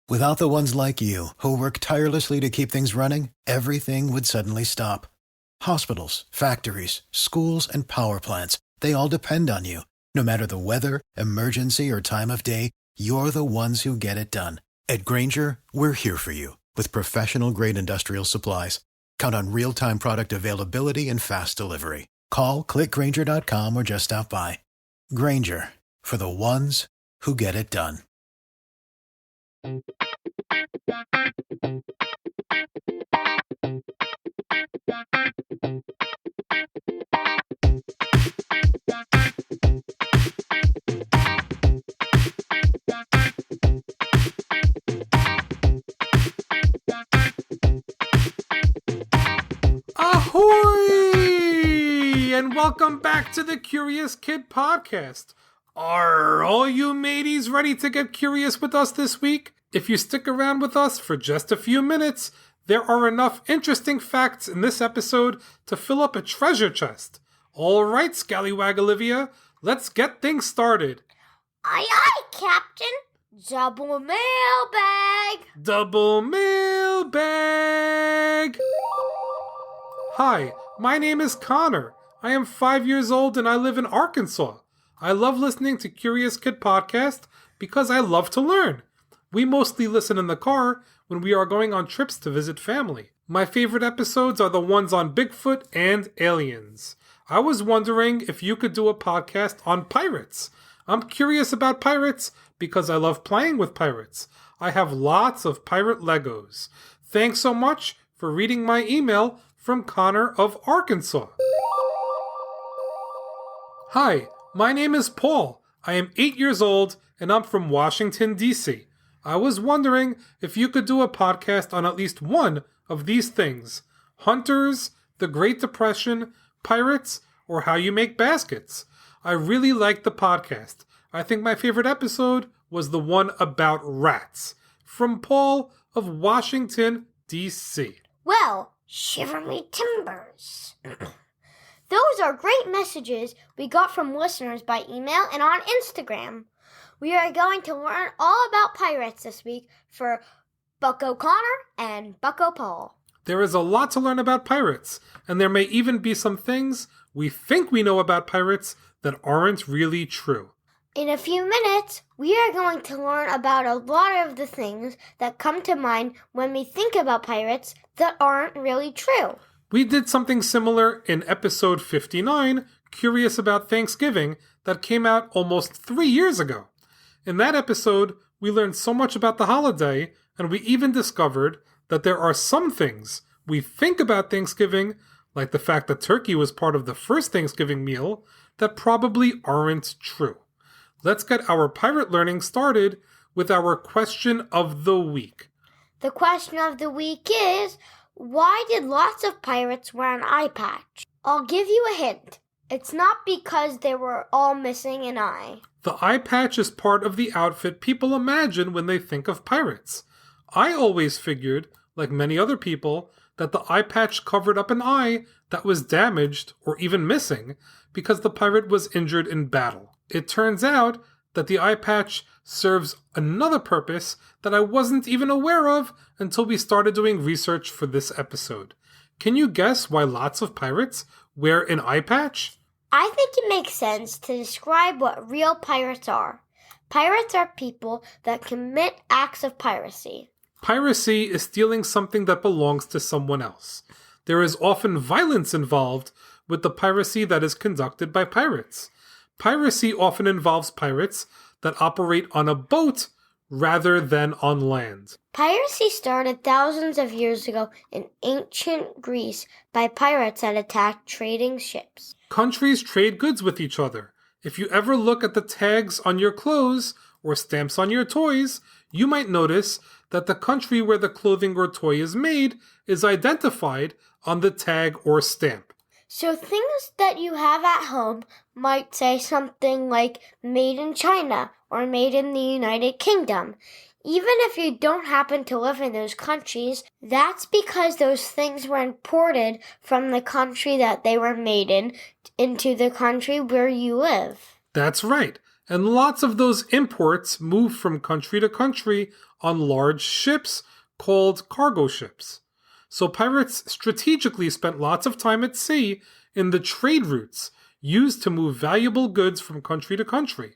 Without the ones like you, who work tirelessly to keep things running, everything would suddenly stop. Hospitals, factories, schools, and power plants, they all depend on you. No matter the weather, emergency, or time of day, you're the ones who get it done. At Grainger, we're here for you with professional-grade industrial supplies. Count on real-time product availability and fast delivery. Call, clickgrainger.com, or just stop by. Grainger, for the ones who get it done. Ahoy! And welcome back to the Curious Kid Podcast. Are all you mateys ready to get curious with us this week? If you stick around with us for just a few minutes, there are enough interesting facts in this episode to fill up a treasure chest. All right, Scallywag Olivia, let's get things started. Aye, aye, Captain. Double mailbag. Double mailbag. Hi, my name is Connor. I am 5 years old and I live in Arkansas. I love listening to Curious Kid Podcast because I love to learn. We mostly listen in the car when we are going on trips to visit family. My favorite episodes are the ones on Bigfoot and aliens. I was wondering if you could do a podcast on pirates. I'm curious about pirates because I love playing with pirates. I have lots of pirate Legos. Thanks so much for reading my email from Connor of Arkansas. Hi, my name is Paul. I am 8 years old and I'm from Washington, D.C. I was wondering if you could do a podcast on at least one of these things: hunters, the Great Depression, pirates, or how you make baskets. I really liked the podcast. I think my favorite episode was the one about rats. From Paul of Washington, D.C. Well, shiver me timbers. Those are great messages we got from listeners by email and on Instagram. We are going to learn all about pirates this week for Bucko Connor and Bucko Paul. There is a lot to learn about pirates, and there may even be some things we think we know about pirates that aren't really true. In a few minutes, we are going to learn about a lot of the things that come to mind when we think about pirates that aren't really true. We did something similar in episode 59, Curious About Thanksgiving, that came out almost 3 years ago. In that episode, we learned so much about the holiday, and we even discovered that there are some things we think about Thanksgiving, like the fact that turkey was part of the first Thanksgiving meal, that probably aren't true. Let's get our pirate learning started with our question of the week. The question of the week is, why did lots of pirates wear an eye patch? I'll give you a hint. It's not because they were all missing an eye. The eye patch is part of the outfit people imagine when they think of pirates. I always figured, like many other people, that the eye patch covered up an eye that was damaged or even missing because the pirate was injured in battle. It turns out that the eye patch serves another purpose that I wasn't even aware of until we started doing research for this episode. Can you guess why lots of pirates wear an eye patch? I think it makes sense to describe what real pirates are. Pirates are people that commit acts of piracy. Piracy is stealing something that belongs to someone else. There is often violence involved with the piracy that is conducted by pirates. Piracy often involves pirates that operate on a boat rather than on land. Piracy started thousands of years ago in ancient Greece by pirates that attacked trading ships. Countries trade goods with each other. If you ever look at the tags on your clothes or stamps on your toys, you might notice that the country where the clothing or toy is made is identified on the tag or stamp. So things that you have at home might say something like made in China or made in the United Kingdom. Even if you don't happen to live in those countries, that's because those things were imported from the country that they were made in into the country where you live. That's right. And lots of those imports move from country to country on large ships called cargo ships. So pirates strategically spent lots of time at sea in the trade routes used to move valuable goods from country to country.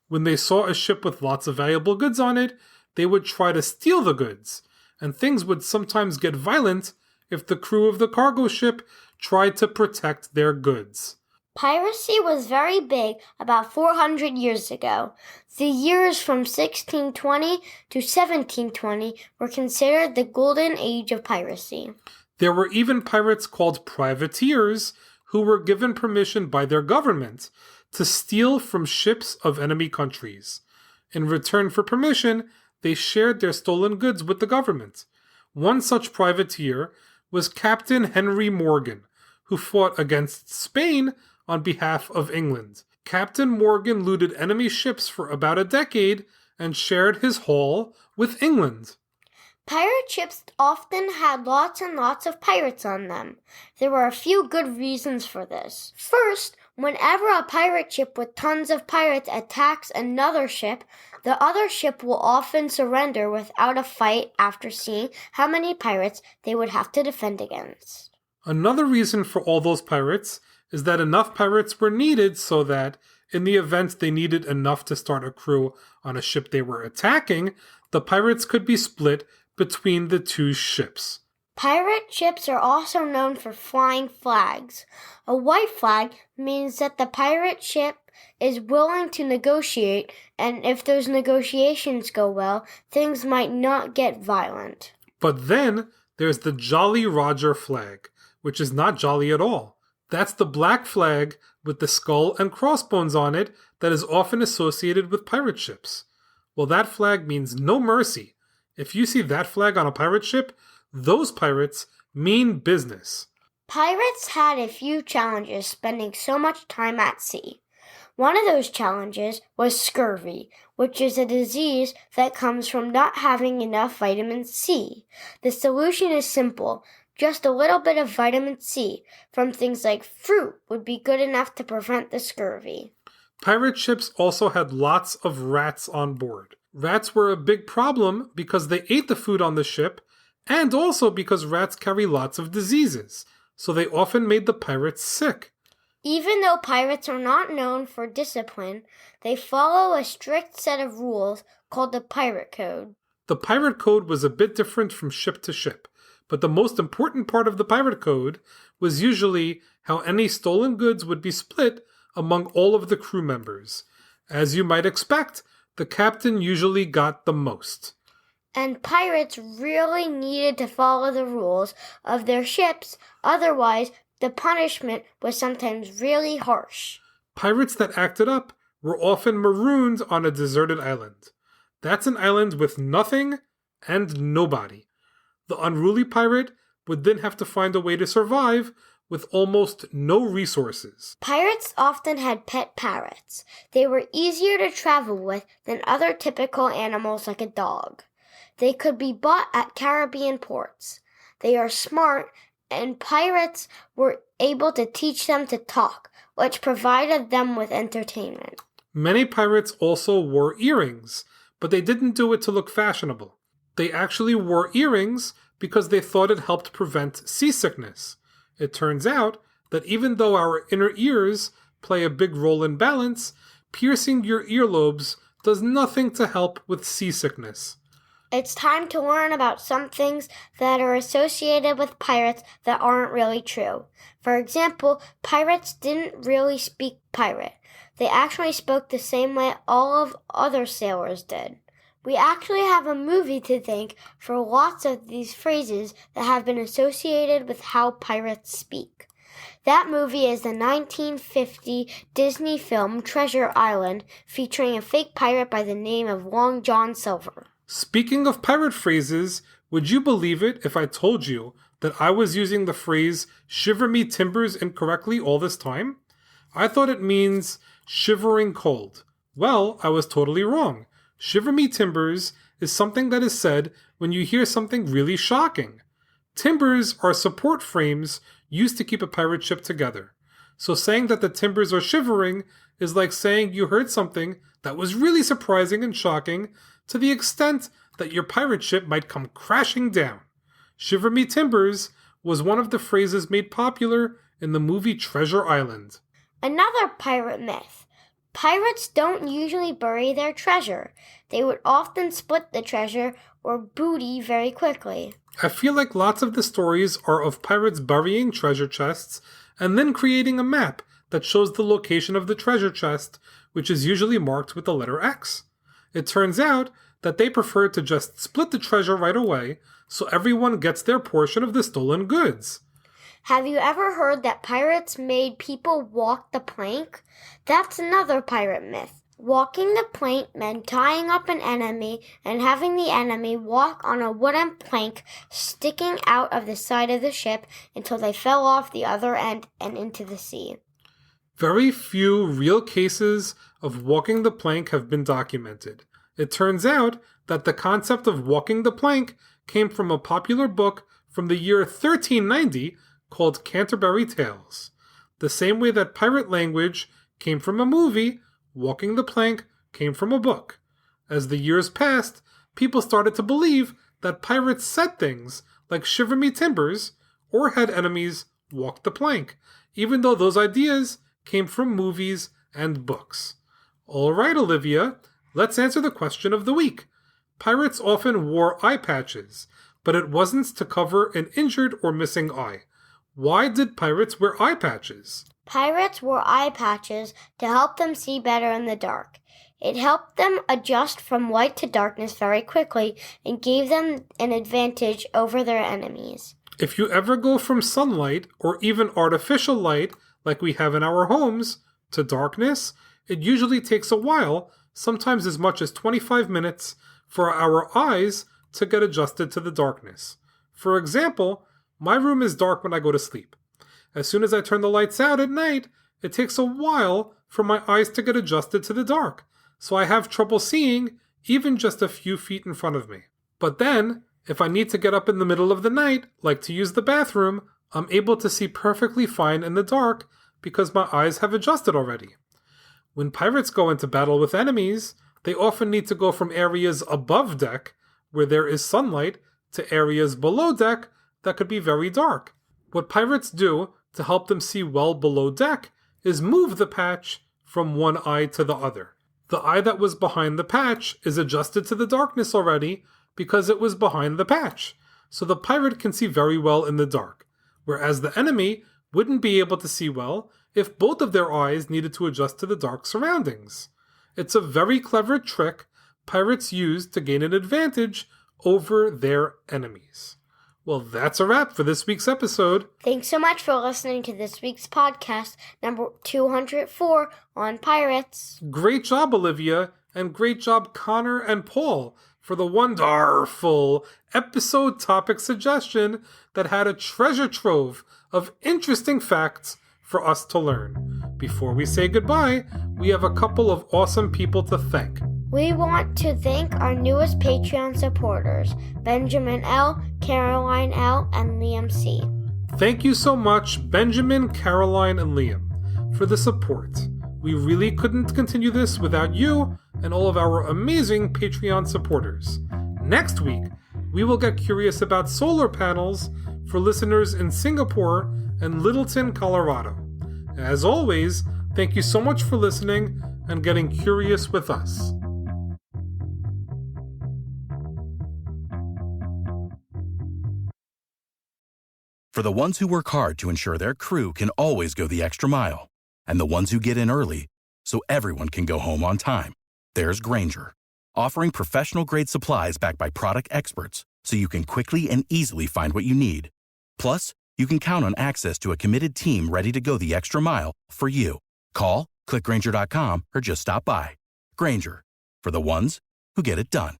When they saw a ship with lots of valuable goods on it, they would try to steal the goods, and things would sometimes get violent if the crew of the cargo ship tried to protect their goods. Piracy was very big about 400 years ago. The years from 1620 to 1720 were considered the golden age of piracy. There were even pirates called privateers who were given permission by their government to steal from ships of enemy countries. In return for permission, they shared their stolen goods with the government. One such privateer was Captain Henry Morgan, who fought against Spain on behalf of England. Captain Morgan looted enemy ships for about a decade and shared his haul with England. Pirate ships often had lots and lots of pirates on them. There were a few good reasons for this. First, whenever a pirate ship with tons of pirates attacks another ship, the other ship will often surrender without a fight after seeing how many pirates they would have to defend against. Another reason for all those pirates is that enough pirates were needed so that, in the event they needed enough to start a crew on a ship they were attacking, the pirates could be split between the two ships. Pirate ships are also known for flying flags. A white flag means that the pirate ship is willing to negotiate, and if those negotiations go well, things might not get violent. But then there's the Jolly Roger flag, which is not jolly at all. That's the black flag with the skull and crossbones on it that is often associated with pirate ships. Well, that flag means no mercy. If you see that flag on a pirate ship, those pirates mean business. Pirates had a few challenges spending so much time at sea. One of those challenges was scurvy, which is a disease that comes from not having enough vitamin C. The solution is simple. Just a little bit of vitamin C from things like fruit would be good enough to prevent the scurvy. Pirate ships also had lots of rats on board. Rats were a big problem because they ate the food on the ship, and also because rats carry lots of diseases, so they often made the pirates sick. Even though pirates are not known for discipline, they follow a strict set of rules called the Pirate Code. The Pirate Code was a bit different from ship to ship, but the most important part of the Pirate Code was usually how any stolen goods would be split among all of the crew members. As you might expect, the captain usually got the most. And pirates really needed to follow the rules of their ships, otherwise the punishment was sometimes really harsh. Pirates that acted up were often marooned on a deserted island. That's an island with nothing and nobody. The unruly pirate would then have to find a way to survive with almost no resources. Pirates often had pet parrots. They were easier to travel with than other typical animals like a dog. They could be bought at Caribbean ports. They are smart, and pirates were able to teach them to talk, which provided them with entertainment. Many pirates also wore earrings, but they didn't do it to look fashionable. They actually wore earrings because they thought it helped prevent seasickness. It turns out that even though our inner ears play a big role in balance, piercing your earlobes does nothing to help with seasickness. It's time to learn about some things that are associated with pirates that aren't really true. For example, pirates didn't really speak pirate. They actually spoke the same way all of other sailors did. We actually have a movie to thank for lots of these phrases that have been associated with how pirates speak. That movie is the 1950 Disney film Treasure Island, featuring a fake pirate by the name of Long John Silver. Speaking of pirate phrases, would you believe it if I told you that I was using the phrase shiver me timbers incorrectly all this time? I thought it means shivering cold. Well, I was totally wrong. Shiver me timbers is something that is said when you hear something really shocking. Timbers are support frames used to keep a pirate ship together. So saying that the timbers are shivering is like saying you heard something that was really surprising and shocking to the extent that your pirate ship might come crashing down. Shiver me timbers was one of the phrases made popular in the movie Treasure Island. Another pirate myth. Pirates don't usually bury their treasure. They would often split the treasure or booty very quickly. I feel like lots of the stories are of pirates burying treasure chests and then creating a map that shows the location of the treasure chest, which is usually marked with the letter X. It turns out that they prefer to just split the treasure right away so everyone gets their portion of the stolen goods. Have you ever heard that pirates made people walk the plank? That's another pirate myth. Walking the plank meant tying up an enemy and having the enemy walk on a wooden plank sticking out of the side of the ship until they fell off the other end and into the sea. Very few real cases of walking the plank have been documented. It turns out that the concept of walking the plank came from a popular book from the year 1390 called Canterbury Tales. The same way that pirate language came from a movie, walking the plank came from a book. As the years passed, people started to believe that pirates said things like shiver me timbers or had enemies walk the plank, even though those ideas came from movies and books. All right, Olivia, let's answer the question of the week. Pirates often wore eye patches, but it wasn't to cover an injured or missing eye. Why did pirates wear eye patches? Pirates wore eye patches to help them see better in the dark. It helped them adjust from light to darkness very quickly and gave them an advantage over their enemies. If you ever go from sunlight or even artificial light, like we have in our homes, to darkness, it usually takes a while, sometimes as much as 25 minutes, for our eyes to get adjusted to the darkness. For example, my room is dark when I go to sleep. As soon as I turn the lights out at night, it takes a while for my eyes to get adjusted to the dark, so I have trouble seeing even just a few feet in front of me. But then, if I need to get up in the middle of the night, like to use the bathroom, I'm able to see perfectly fine in the dark because my eyes have adjusted already. When pirates go into battle with enemies, they often need to go from areas above deck, where there is sunlight, to areas below deck that could be very dark. What pirates do to help them see well below deck is move the patch from one eye to the other. The eye that was behind the patch is adjusted to the darkness already because it was behind the patch, so the pirate can see very well in the dark, whereas the enemy wouldn't be able to see well if both of their eyes needed to adjust to the dark surroundings. It's a very clever trick pirates use to gain an advantage over their enemies. Well, that's a wrap for this week's episode. Thanks so much for listening to this week's podcast, number 204 on pirates. Great job, Olivia, and great job, Connor and Paul, for the wonderful episode topic suggestion that had a treasure trove of interesting facts for us to learn. Before we say goodbye, we have a couple of awesome people to thank. We want to thank our newest Patreon supporters, Benjamin L., Caroline L., and Liam C. Thank you so much, Benjamin, Caroline, and Liam, for the support. We really couldn't continue this without you and all of our amazing Patreon supporters. Next week, we will get curious about solar panels for listeners in Singapore and Littleton, Colorado. As always, thank you so much for listening and getting curious with us. For the ones who work hard to ensure their crew can always go the extra mile, and the ones who get in early so everyone can go home on time, there's Grainger, offering professional-grade supplies backed by product experts so you can quickly and easily find what you need. Plus, you can count on access to a committed team ready to go the extra mile for you. Call, click Grainger.com, or just stop by. Grainger, for the ones who get it done.